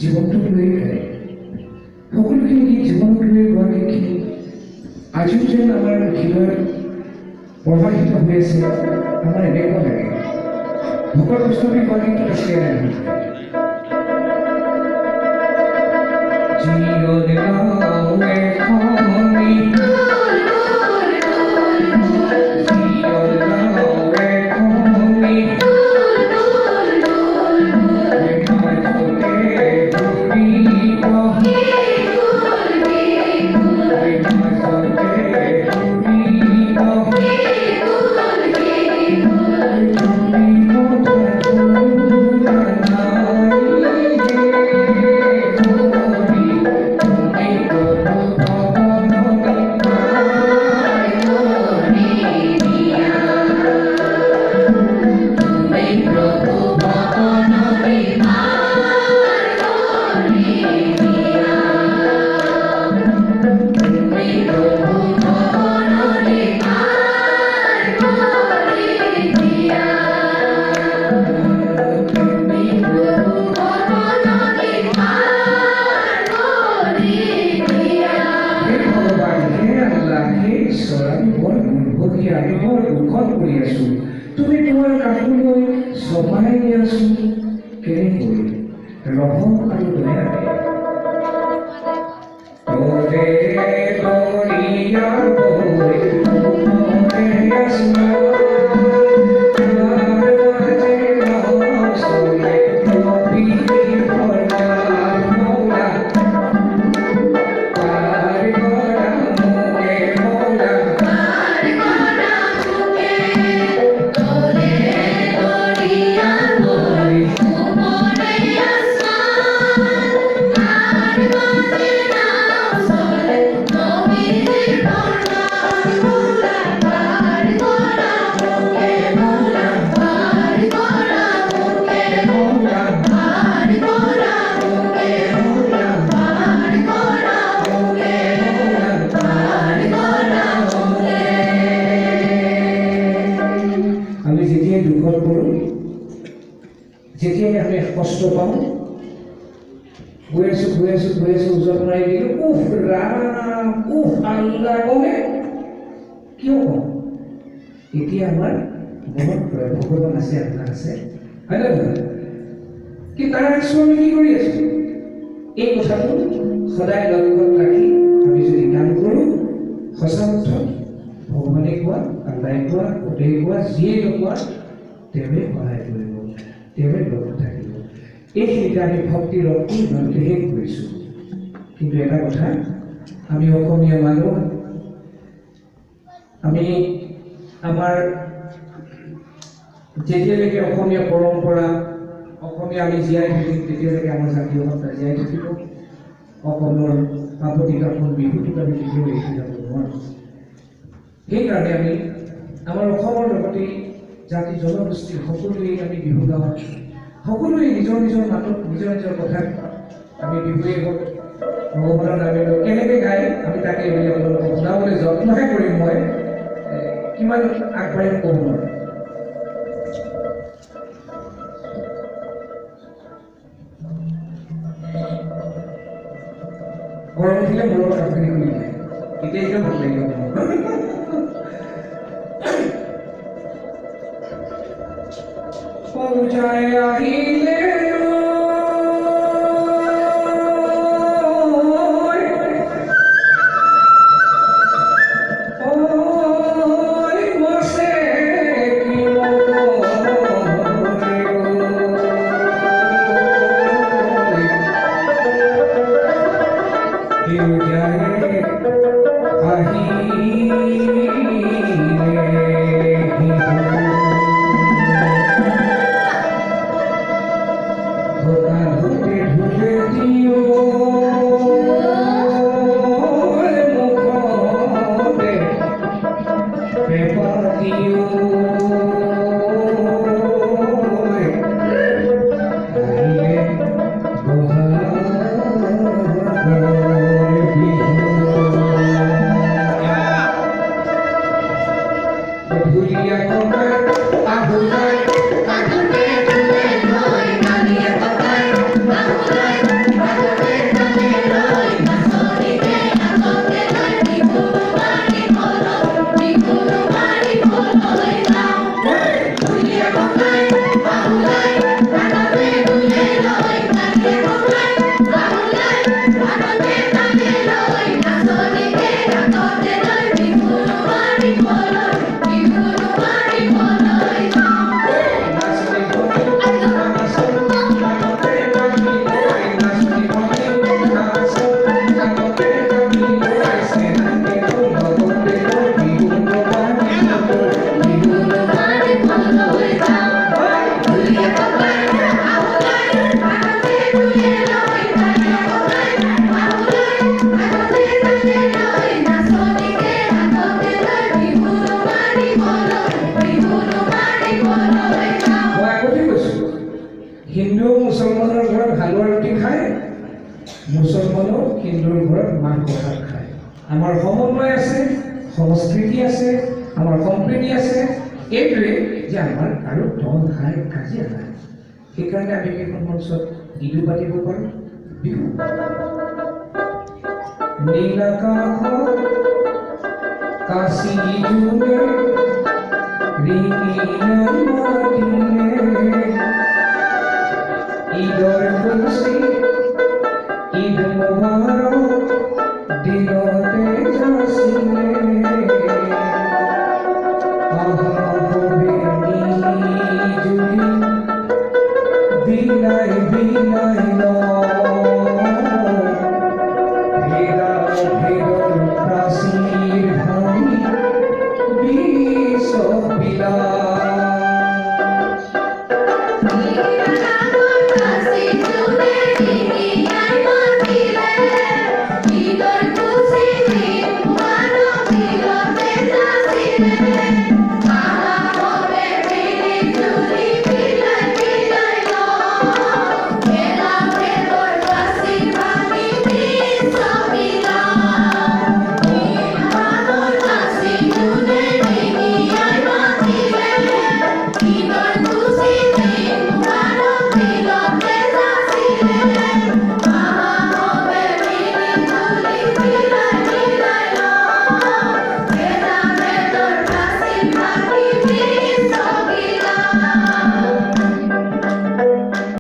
জীৱনটোক লৈ গায় সকলোখিনি গীত জীৱনক লৈ গোৱা গীতখিনি আজিও যেন আমাৰ হৃদয়ত প্ৰবাহিত হৈ আছে। আমাৰ এনেকুৱা লাগে ভকত বৈষ্ণৱী গোৱা গীতটোত আছে তুমি তোমাৰ কাপোৰলৈ চপাই দিয়াচোন কেনেকৈ ৰহম আৰু দয়াৰে যেতিয়াই আমি কষ্ট পাওঁ গৈ আছোঁ ওজন মাৰি দিলোঁ উফ ৰাম উফ আল্লাহ কমে কিয় কওঁ এতিয়া আমাৰ মনত ভগৱান আছে আপোনাৰ আছে হয় নে নহয় কি তাৰ আছোঁ আমি কি কৰি আছোঁ এই কথাটো সদায় লক্ষ্যত ৰাখি আমি যদি কাম কৰোঁ সঁচা অৰ্থত ভগৱানে কোৱা আল্লাই কোৱা গোটেই কোৱা যিয়ে নোকোৱা তেওঁৱে সহায় কৰিব তেওঁৱে লগত থাকিব এইখিনিতে আমি ভক্তিৰ ৰক্তি ইমানতে শেষ কৰিছোঁ কিন্তু এটা কথা আমি অসমীয়া মানুহ আমি আমাৰ যেতিয়ালৈকে অসমীয়া পৰম্পৰা অসমীয়া আমি জীয়াই থাকিম তেতিয়ালৈকে আমাৰ জাতীয় সত্তা জীয়াই থাকিব অসমৰ পাপতিকাখন বিহুটোক আমি কেতিয়াও এৰি যাব নোৱাৰোঁ সেইকাৰণে আমি আমাৰ অসমৰ লগতে জাতি জনগোষ্ঠীৰ সকলোৱে আমি বিহু গাওঁ সকলোৱে নিজৰ নিজৰ মাতত নিজৰ নিজৰ কথাত আমি বিহুৱে হওক ভগৱানৰ নামে কেনেকৈ গাই আমি তাকে আপোনালোকক শুনাবলৈ কিমান আগবাঢ়ি ক'ব নোৱাৰো। গৰম উঠিলে মূৰৰ কাপখিনি খুলি যায়, তেতিয়া একদম ভাল লাগিব। পূজাই আহিলে হিন্দু মুছলমানৰ ঘৰত হালোৱা ৰুটি খায়, মুছলমানো হিন্দুৰ ঘৰত মাহ প্ৰসাদ খায়। আমাৰ সমন্বয় আছে, সংস্কৃতি আছে, আমাৰ সম্প্ৰীতি আছে। এইটোৱে যে আমাৰ আৰু ধন হাই কাজিয়া নাই। সেইকাৰণে আমি এখন মঞ্চত গীতো পাতিব পাৰোঁ, বিহু। নীল আকাশত কাশী জোৰে ৰিঙিয়াই মাতিলে, ঈদৰ খুচি ঈদ মোবাৰক দিনতে যাচিলে, বিলাই বিলাই ভেদৰ প্ৰাচীৰ ভাঙি বিশ্ব বিলাই।